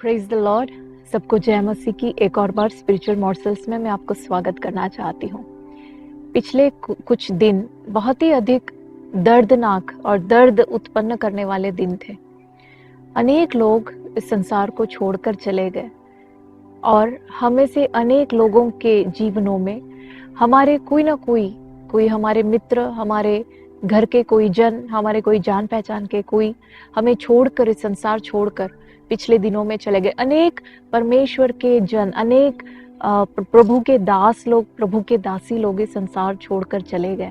Praise the Lord. सबको जय मसीह की एक और बार स्पिरिचुअल मॉर्सल्स में मैं आपको स्वागत करना चाहती हूँ। पिछले कुछ दिन बहुत ही अधिक दर्दनाक और दर्द उत्पन्न करने वाले दिन थे। अनेक लोग इस संसार को छोड़कर चले गए और हमें से अनेक लोगों के जीवनों में हमारे कोई ना कोई हमारे मित्र, हमारे घर के कोई जन, हमारे कोई जान पहचान के कोई हमें छोड़कर, इस संसार छोड़कर पिछले दिनों में चले गए। अनेक परमेश्वर के जन, अनेक प्रभु के दास लोग, प्रभु के दासी लोग इस संसार छोड़कर चले गए।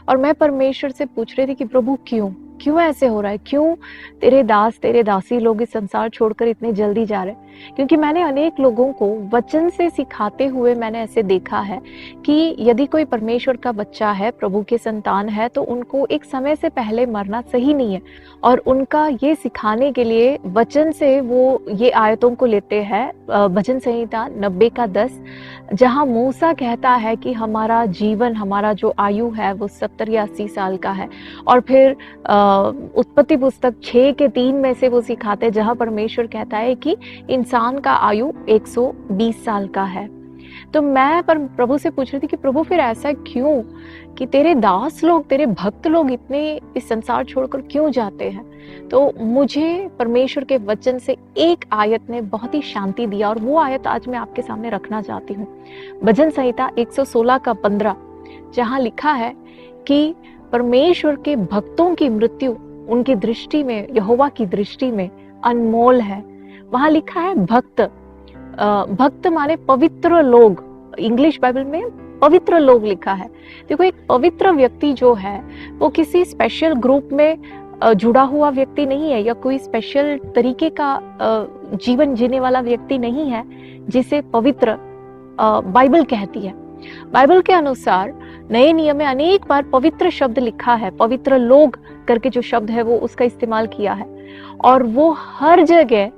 और मैं परमेश्वर से पूछ रही थी कि प्रभु क्यों ऐसे हो रहा है, क्यों तेरे दास, तेरे दासी लोग इस संसार छोड़कर इतने जल्दी जा रहे हैं। क्योंकि मैंने अनेक लोगों को वचन से सिखाते हुए मैंने ऐसे देखा है कि यदि कोई परमेश्वर का बच्चा है, प्रभु के संतान है, तो उनको एक समय से पहले मरना सही नहीं है। और उनका ये सिखाने के लिए वचन से वो ये आयतों को लेते हैं, भजन संहिता 90:10, जहाँ मूसा कहता है कि हमारा जीवन, हमारा जो आयु है वो 70 या 80 साल का है। और फिर उत्पत्ति पुस्तक 6:3 में से वो सिखाते हैं, जहाँ परमेश्वर कहता है कि इंसान का आयु 120 साल का है। तो मैं प्रभु से पूछ रही थी कि प्रभु फिर ऐसा क्यों कि तेरे दास लोग, तेरे भक्त लोग इतने इस संसार छोड़कर क्यों जाते हैं। तो मुझे परमेश्वर के वचन से एक आयत ने बहुत ही शांति दिया और वो आयत आज मैं आपके सामने रखना चाहती हूँ। भजन संहिता 116:15, जहाँ लिखा है कि परमेश्वर के भक्तों की मृत्यु उनकी दृष्टि में, यहोवा की दृष्टि में अनमोल है। वहां लिखा है भक्त माने पवित्र लोग। इंग्लिश बाइबल में पवित्र लोग लिखा है। देखो, एक पवित्र व्यक्ति जो है वो किसी स्पेशल ग्रुप में जुड़ा हुआ व्यक्ति नहीं है, या कोई स्पेशल तरीके का जीवन जीने वाला व्यक्ति नहीं है जिसे पवित्र बाइबल कहती है। बाइबल के अनुसार नए नियम में अनेक बार पवित्र शब्द लिखा है, पवित्र लोग करके जो शब्द है वो उसका इस्तेमाल किया है। और वो हर जगह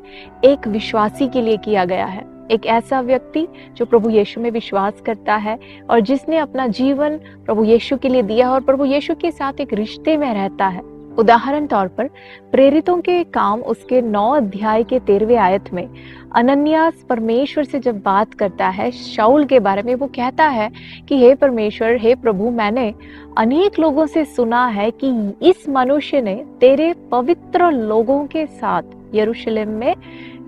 एक विश्वासी के लिए किया गया है, एक ऐसा व्यक्ति जो प्रभु यीशु में विश्वास करता है और जिसने अपना जीवन प्रभु यीशु के लिए दिया और प्रभु यीशु के साथ एक रिश्ते में रहता है। उदाहरण तौर पर प्रेरितों के काम उसके 9 अध्याय के 13वें आयत में अनन्यास परमेश्वर से जब बात करता है शाऊल के बारे में, वो कहता है कि हे परमेश्वर, हे प्रभु, मैंने अनेक लोगों से सुना है कि इस मनुष्य ने तेरे पवित्र लोगों के साथ यरूशलेम में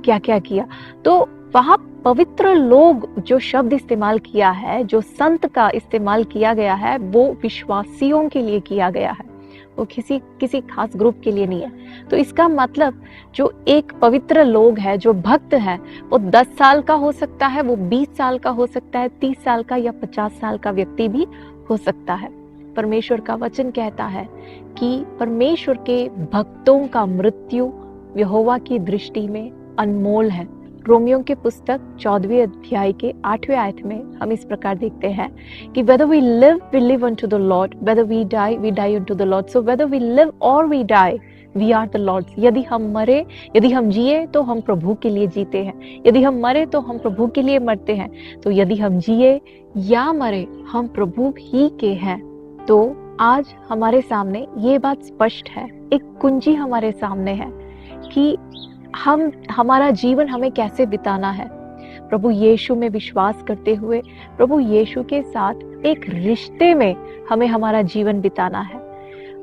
क्या क्या किया। तो वहाँ पवित्र लोग जो शब्द इस्तेमाल किया है, जो संत का इस्तेमाल किया गया है, वो विश्वासियों के लिए किया गया है, वो किसी खास ग्रुप के लिए नहीं है। तो इसका मतलब जो एक पवित्र लोग है, जो भक्त है, वो 10 साल का हो सकता है, वो 20 साल का हो सकता है, 30 साल का या 50 साल का व्यक्ति भी हो सकता है। परमेश्वर का वचन कहता है कि परमेश्वर के भक्तों का मृत्यु यहोवा की दृष्टि में अनमोल है। रोमियो के पुस्तक 14वें अध्याय के 8वें आयत में हम इस प्रकार देखते हैं कि whether we live unto the Lord, whether we die unto the Lord, so whether we live or we die, we are the Lord's। यदि हम मरे, यदि हम जिए तो हम प्रभु के लिए जीते हैं, यदि हम मरे तो हम प्रभु के लिए मरते हैं। तो यदि हम जिए या मरे, हम प्रभु ही के हैं। तो आज हमारे सामने ये बात स्पष्ट है, एक कुंजी हमारे सामने है कि हमारा जीवन हमें कैसे बिताना है। प्रभु यीशु में विश्वास करते हुए प्रभु यीशु के साथ एक रिश्ते में हमें हमारा जीवन बिताना है।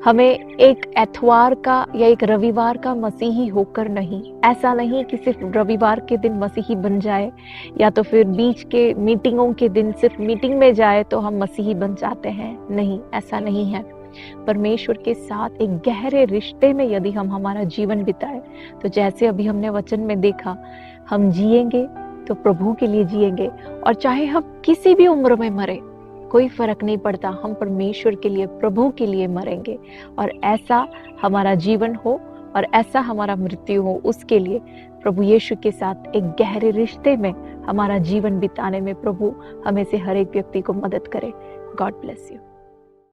हमें एक एतवार का या एक रविवार का मसीही होकर नहीं, ऐसा नहीं कि सिर्फ रविवार के दिन मसीही बन जाए या तो फिर बीच के मीटिंगों के दिन सिर्फ मीटिंग में जाए तो हम मसीही बन जाते हैं। नहीं, ऐसा नहीं है। परमेश्वर के साथ एक गहरे रिश्ते में यदि हम हमारा जीवन बिताए, तो जैसे अभी हमने वचन में देखा, हम जिएंगे तो प्रभु के लिए जिएंगे, और चाहे हम किसी भी उम्र में मरे, कोई फर्क नहीं पड़ता, हम परमेश्वर के लिए, प्रभु के लिए मरेंगे। और ऐसा हमारा जीवन हो और ऐसा हमारा मृत्यु हो, उसके लिए प्रभु यीशु के साथ एक गहरे रिश्ते में हमारा जीवन बिताने में प्रभु हमें से हर एक व्यक्ति को मदद करे। God bless you.